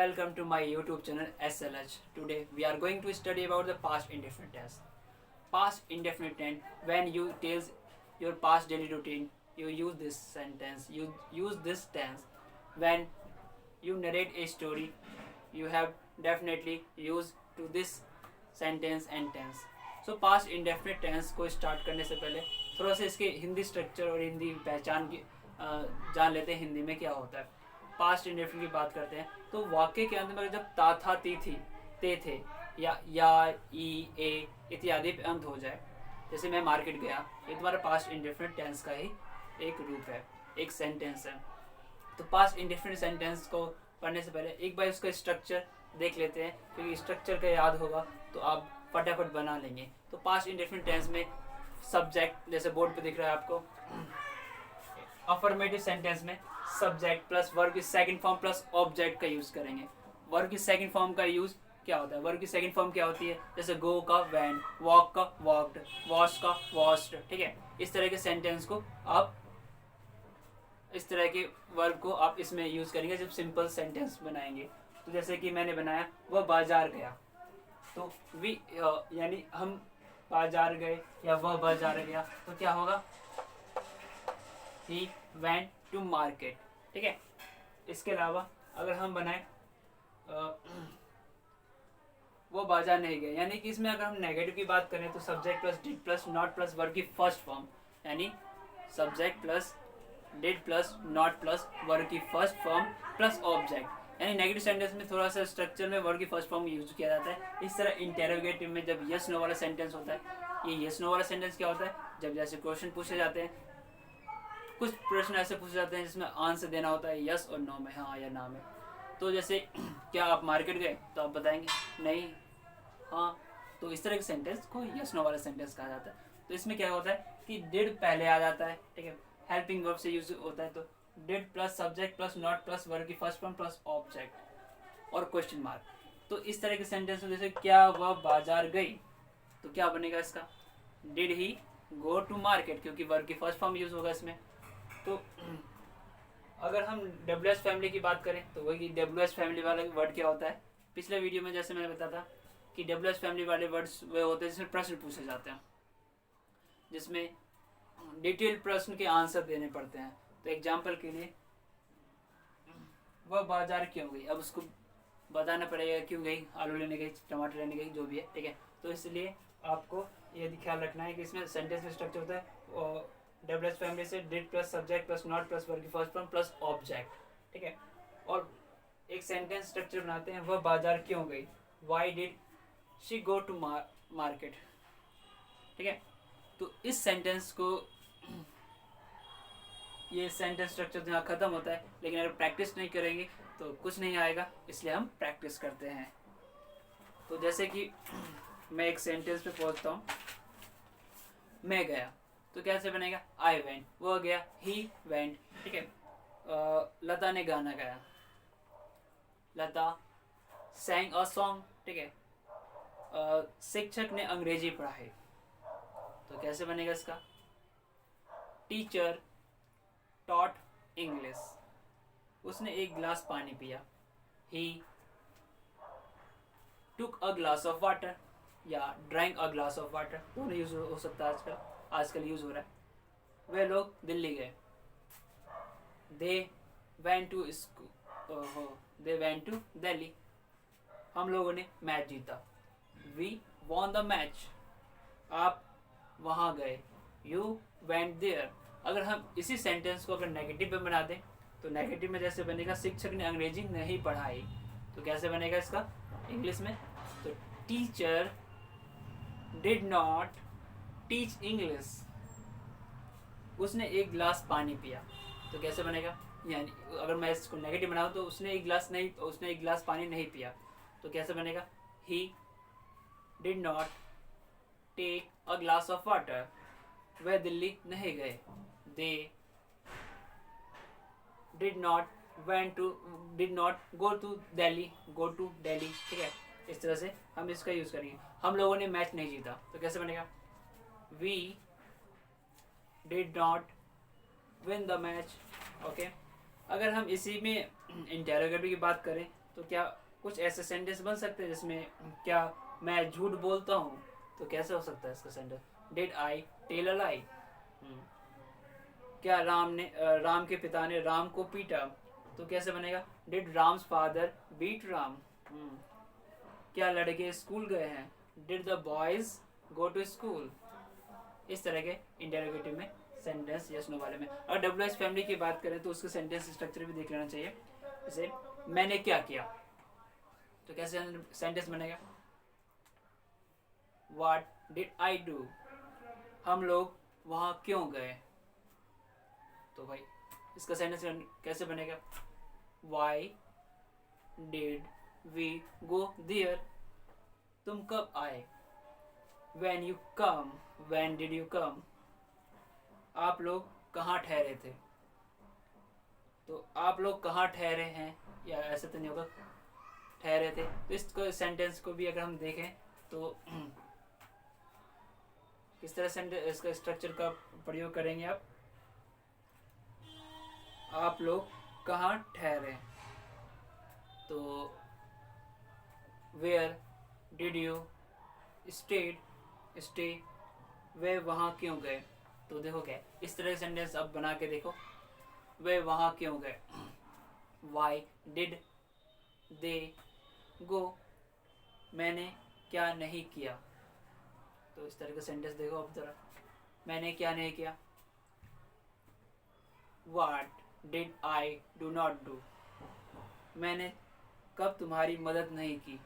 welcome to my YouTube channel SLH. Today we are going to study about the past indefinite tense. Past indefinite tense, when you tell your past daily routine, you use this sentence, you use this tense. When you narrate a story, you have definitely used to this sentence and tense. So past indefinite tense को start करने से पहले थोड़ा सा इसके Hindi structure और हिंदी पहचान की जान लेते हैं हिंदी में क्या होता है. पास्ट इंडेफिनिट की बात करते हैं तो वाक्य के अंत में जब ता था ती थी ते थे या ई ए इत्यादि पे अंत हो जाए, जैसे मैं मार्केट गया, ये तुम्हारा पास्ट इंडेफिनिट टेंस का ही एक रूप है, एक सेंटेंस है. तो पास्ट इंडेफिनिट सेंटेंस को पढ़ने से पहले एक बार उसका स्ट्रक्चर देख लेते हैं, क्योंकि स्ट्रक्चर का याद होगा तो आप फटाफट बना लेंगे. तो पास्ट इंडेफिनिट टेंस में सब्जेक्ट, जैसे बोर्ड पे दिख रहा है आपको, अफर्मेटिव सेंटेंस में सब्जेक्ट प्लस वर्ब की सेकंड फॉर्म प्लस ऑब्जेक्ट का यूज करेंगे. वर्ब की सेकंड फॉर्म का यूज क्या होता है? वर्ब की सेकंड फॉर्म क्या होती है? जैसे गो का वेंट, वॉक का वॉक्ड, वॉश का वॉश्ड. ठीक है, इस तरह के सेंटेंस को आप, इस तरह के वर्ब को आप इसमें यूज करेंगे जब सिंपल सेंटेंस बनाएंगे. तो जैसे कि मैंने बनाया वह बाजार गया, तो वी यानी हम बाजार गए या वह बाजार गया, तो क्या होगा? He went to market. ठीक है, इसके अलावा अगर हम बनाए वो बाजार नहीं गए, यानी कि इसमें अगर हम नेगेटिव की बात करें तो subject plus did plus not plus verb की फर्स्ट फॉर्म, यानी subject plus did plus not plus verb की फर्स्ट फॉर्म प्लस ऑब्जेक्ट. यानी नेगेटिव सेंटेंस में थोड़ा सा स्ट्रक्चर में वर्ब की फर्स्ट फॉर्म यूज किया जाता है. इस तरह इंटेरोगेटिव में जब यस नो वाला सेंटेंस होता है, ये यस नो वाला सेंटेंस क्या होता है? जब जैसे क्वेश्चन पूछे जाते हैं, कुछ प्रश्न ऐसे पूछे जाते हैं जिसमें आंसर देना होता है यस और नो में, हाँ या ना में. तो जैसे क्या आप मार्केट गए, तो आप बताएंगे नहीं, हाँ. तो इस तरह के सेंटेंस को यस नो वाला सेंटेंस कहा जाता है. तो इसमें क्या होता है कि डिड पहले आ जाता है. ठीक है, हेल्पिंग वर्ब से यूज होता है, तो did plus subject plus not plus verb की फर्स्ट फॉर्म प्लस ऑब्जेक्ट और क्वेश्चन मार्क. तो इस तरह के सेंटेंस में जैसे क्या वह बाजार गई, तो क्या बनेगा इसका? Did he go to market, क्योंकि वर्ब की फर्स्ट फॉर्म यूज होगा इसमें. तो अगर हम डब्ल्यू एस फैमिली की बात करें तो वही डब्ल्यू एस फैमिली वाला वर्ड क्या होता है? पिछले वीडियो में जैसे मैंने बताया था कि डब्ल्यू एस फैमिली वाले वर्ड्स वे होते हैं जिसमें प्रश्न पूछे जाते हैं, जिसमें डिटेल प्रश्न के आंसर देने पड़ते हैं. तो एग्जाम्पल के लिए वह बाजार क्यों गई, अब उसको बताना पड़ेगा क्यों गई, आलू लेने गई, टमाटर लेने गई, जो भी है. ठीक है, तो इसलिए आपको ये ख्याल रखना है कि इसमें सेंटेंस में स्ट्रक्चर होता है और डब्ल्यू एस फैमिली से did plus subject plus not plus verb की फर्स्ट फॉर्म प्लस ऑब्जेक्ट. ठीक है, और एक सेंटेंस स्ट्रक्चर बनाते हैं, वह बाजार क्यों गई, why did she go to market. ठीक है, तो इस सेंटेंस को, ये सेंटेंस स्ट्रक्चर यहाँ खत्म होता है, लेकिन अगर प्रैक्टिस नहीं करेंगे तो कुछ नहीं आएगा, इसलिए हम प्रैक्टिस करते हैं. तो जैसे कि मैं एक सेंटेंस पे पहुंचता हूँ, मैं गया, तो कैसे बनेगा? आई वेंट, वो गया, ही वेंट. ठीक है, लता ने गाना गाया, लता सैंग अ सॉन्ग. ठीक है, शिक्षक ने अंग्रेजी पढ़ाई, तो कैसे बनेगा इसका? टीचर टॉट इंग्लिश, उसने एक गिलास पानी पिया, ही टुक अ ग्लास ऑफ वाटर या drank a glass of water, दोनों यूज हो सकता है, आजकल यूज हो रहा है. वे लोग दिल्ली गए, they went to school, they went to Delhi. हम लोगों ने मैच जीता, वी वॉन द मैच. आप वहाँ गए, यू वेंट देयर. अगर हम इसी सेंटेंस को अगर नेगेटिव में बना दें तो नेगेटिव में जैसे बनेगा शिक्षक ने अंग्रेजी नहीं पढ़ाई, तो कैसे बनेगा इसका इंग्लिश में? तो teacher did not teach English, उसने एक गिलास पानी पिया, तो कैसे बनेगा? यानी अगर मैं इसको नेगेटिव बनाऊँ तो उसने एक गिलास नहीं, तो उसने एक गिलास पानी नहीं पिया, तो कैसे बनेगा? He did not take a glass of water, वह दिल्ली नहीं गए, they did not go to Delhi, go to Delhi. ठीक है, इस तरह से हम इसका यूज करेंगे. हम लोगों ने मैच नहीं जीता, तो कैसे बनेगा? We did not win the match. Okay, अगर हम इसी में इंटेरोगेटिव की बात करें तो क्या कुछ ऐसे सेंटेंस बन सकते हैं जिसमें क्या मैं झूठ बोलता हूँ, तो कैसे हो सकता है इसका sentence? Did I tell a lie? क्या राम के पिता ने राम को पीटा, तो कैसे बनेगा? Did Ram's father beat Ram? क्या लड़के स्कूल गए हैं? Did the boys go to school? इस तरह के इंटेरोगेटिव में सेंटेंस यस नो वाले में। और डब्ल्यू एच फैमिली की बात करें तो उसका सेंटेंस स्ट्रक्चर भी देख लेना चाहिए। जैसे मैंने क्या किया, तो कैसे सेंटेंस बनेगा? What did I do? हम लोग वहाँ क्यों गए? तो भाई इसका सेंटेंस कैसे बनेगा? Why did we go there? तुम कब आए? When you come, when did you come? आप लोग कहाँ ठहरे थे? तो आप लोग कहाँ ठहरे हैं, या ऐसा तो नहीं होगा ठहरे थे। तो इस सेंटेंस को भी अगर हम देखें तो किस तरह सेंटेंस इसका स्ट्रक्चर का प्रयोग करेंगे आप लोग कहाँ ठहरे, तो वेयर डिड यू स्टे, वे वहाँ क्यों गए? तो देखो क्या इस तरह सेंटेंस अब बना के देखो। वे वहाँ क्यों गए? वाई डिड दे गो? मैंने क्या नहीं किया? तो इस तरह का सेंटेंस देखो अब जरा। मैंने क्या नहीं किया? What did I do not do? मैंने कब तुम्हारी मदद नहीं की?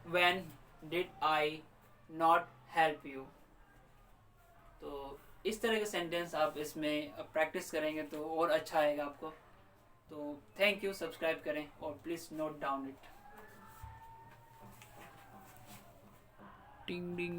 When did I not help you? तो इस तरह के सेंटेंस आप इसमें प्रैक्टिस करेंगे तो और अच्छा आएगा आपको। तो थैंक यू, सब्सक्राइब करें और प्लीज़ नोट डाउन इट। टिंग डिंग।